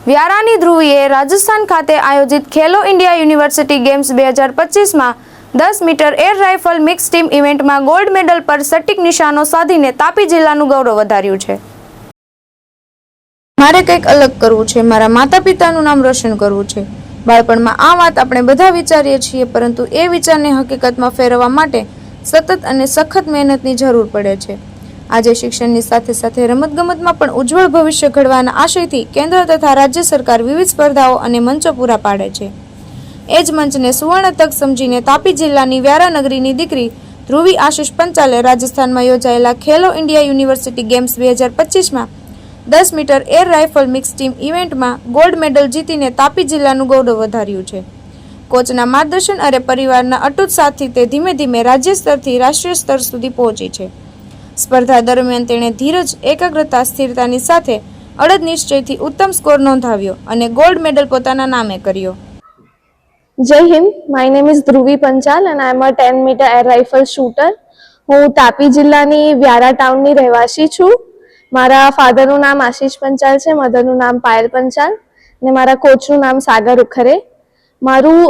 વ્યારાની ધ્રુવીએ રાજસ્થાન ખાતે આયોજિત Khelo India university games 2025માં 10 metre air rifle mix team ઇવેન્ટમાં ગોલ્ડ મેડલ પર સટીક નિશાનો સાધીને તાપી જિલ્લાનું ગૌરવ વધાર્યું છે। મારે કંઈક અલગ કરવું છે, મારા માતા પિતાનું નામ રોશન કરવું છે। બાળપણમાં આ વાત આપણે બધા વિચારીએ છીએ, પરંતુ એ વિચારને હકીકતમાં ફેરવવા માટે સતત અને સખત મહેનતની જરૂર પડે છે। આજે શિક્ષણની સાથે સાથે રમતગમતમાં પણ ઉજ્જવળ ભવિષ્ય ઘડવાના આશયથી કેન્દ્ર તથા રાજ્ય સરકાર વિવિધ સ્પર્ધાઓ અને મંચો પૂરા પાડે છે। એ જ મંચને સુવર્ણ તક સમજીને તાપી જિલ્લાની વ્યારા નગરીની દીકરી ધ્રુવી આશિષ પંચાલે રાજસ્થાનમાં યોજાયેલા ખેલો ઇન્ડિયા યુનિવર્સિટી ગેમ્સ 2025માં 10 metre air rifle mix team ઇવેન્ટમાં ગોલ્ડ મેડલ જીતીને તાપી જિલ્લાનું ગૌરવ વધાર્યું છે। કોચના માર્ગદર્શન અને પરિવારના અતૂટ સાથથી તે ધીમે ધીમે રાજ્ય સ્તરથી રાષ્ટ્રીય સ્તર સુધી પહોંચી છે। સ્પર્ધા દરમિયાન તેણે ધીરજ, એકાગ્રતા, સ્થિરતાની સાથે અડગ નિશ્ચયથી ઉત્તમ સ્કોર નોંધાવ્યો અને ગોલ્ડ મેડલ પોતાના નામે કર્યો। Jai Hind, my name is Dhruvi Panchal and I am a 10 metre air rifle shooter. હું તાપી જિલ્લાની વ્યારા ટાઉનની રહેવાસી છું। મારા ફાધરનું નામ આશીષ પંચાલ છે, મધરનું નામ પાયલ પંચાલ ને મારા કોચનું નામ સાગર ઉખરે। મારું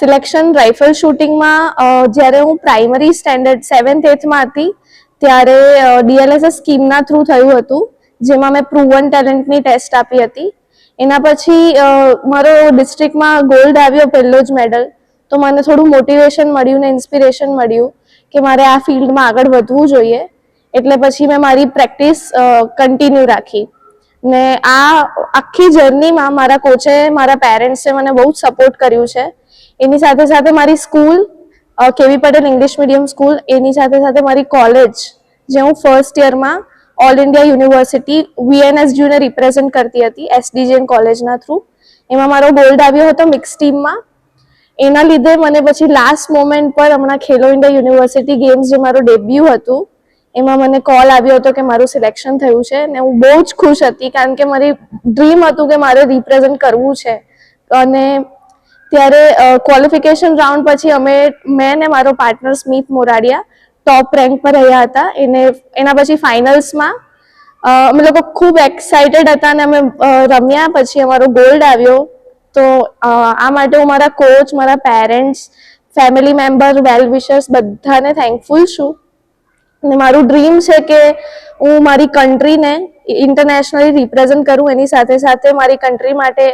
સિલેક્શન રાઇફલ શૂટિંગમાં જ્યારે હું પ્રાઇમરી સ્ટેન્ડર્ડ 7th 8thમાં હતી ત્યારે DLSS સ્કીમના થ્રુ થયું હતું, જેમાં મેં પ્રૂવન ટેલેન્ટની ટેસ્ટ આપી હતી। એના પછી મારો ડિસ્ટ્રિક્ટમાં ગોલ્ડ આવ્યો, પહેલો જ મેડલ, તો મને થોડું મોટિવેશન મળ્યું ને ઇન્સ્પિરેશન મળ્યું કે મારે આ ફિલ્ડમાં આગળ વધવું જોઈએ। એટલે પછી મેં મારી પ્રેક્ટિસ કન્ટિન્યુ રાખી ને આ આખી જર્નીમાં મારા કોચે, મારા પેરેન્ટ્સે મને બહુ જ સપોર્ટ કર્યું છે। એની સાથે સાથે મારી school K V Patel English medium school, એની સાથે સાથે મારી કોલેજ, જે હું ફર્સ્ટ યરમાં ઓલ ઇન્ડિયા યુનિવર્સિટી VNSGને રિપ્રેઝેન્ટ કરતી હતી SDJN કોલેજના થ્રુ, એમાં મારો ગોલ્ડ આવ્યો હતો મિક્સ ટીમમાં। એના લીધે મને પછી લાસ્ટ મોમેન્ટ પર હમણાં ખેલો ઇન્ડિયા યુનિવર્સિટી ગેમ્સ, જે મારો ડેબ્યુ હતું, એમાં મને કોલ આવ્યો હતો કે મારું સિલેક્શન થયું છે ને હું બહુ જ ખુશ હતી, કારણ કે મારી ડ્રીમ હતું કે મારે રિપ્રેઝેન્ટ કરવું છે। અને ત્યારે ક્વોલિફિકેશન રાઉન્ડ પછી મેં ને મારો પાર્ટનર સ્મિત મોરાડિયા ટોપ રેન્ક પર રહ્યા હતા। એના પછી ફાઇનલ્સમાં અમે લોકો ખૂબ એક્સાઇટેડ હતા અને અમે રમ્યા, પછી અમારો ગોલ્ડ આવ્યો। તો આ માટે હું મારા કોચ, મારા પેરેન્ટ્સ, ફેમિલી મેમ્બર, વેલ વિશર્સ બધાને થેન્કફુલ છું। અને મારું ડ્રીમ છે કે હું મારી કન્ટ્રીને ઇન્ટરનેશનલી રિપ્રેઝેન્ટ કરું, એની સાથે સાથે મારી કન્ટ્રી માટે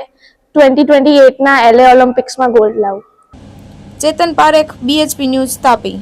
2028ના LA ઓલિમ્પિક્સમાં ગોલ્ડ લાવું। ચેતન પારેખ, BHP ન્યૂઝ, તાપી।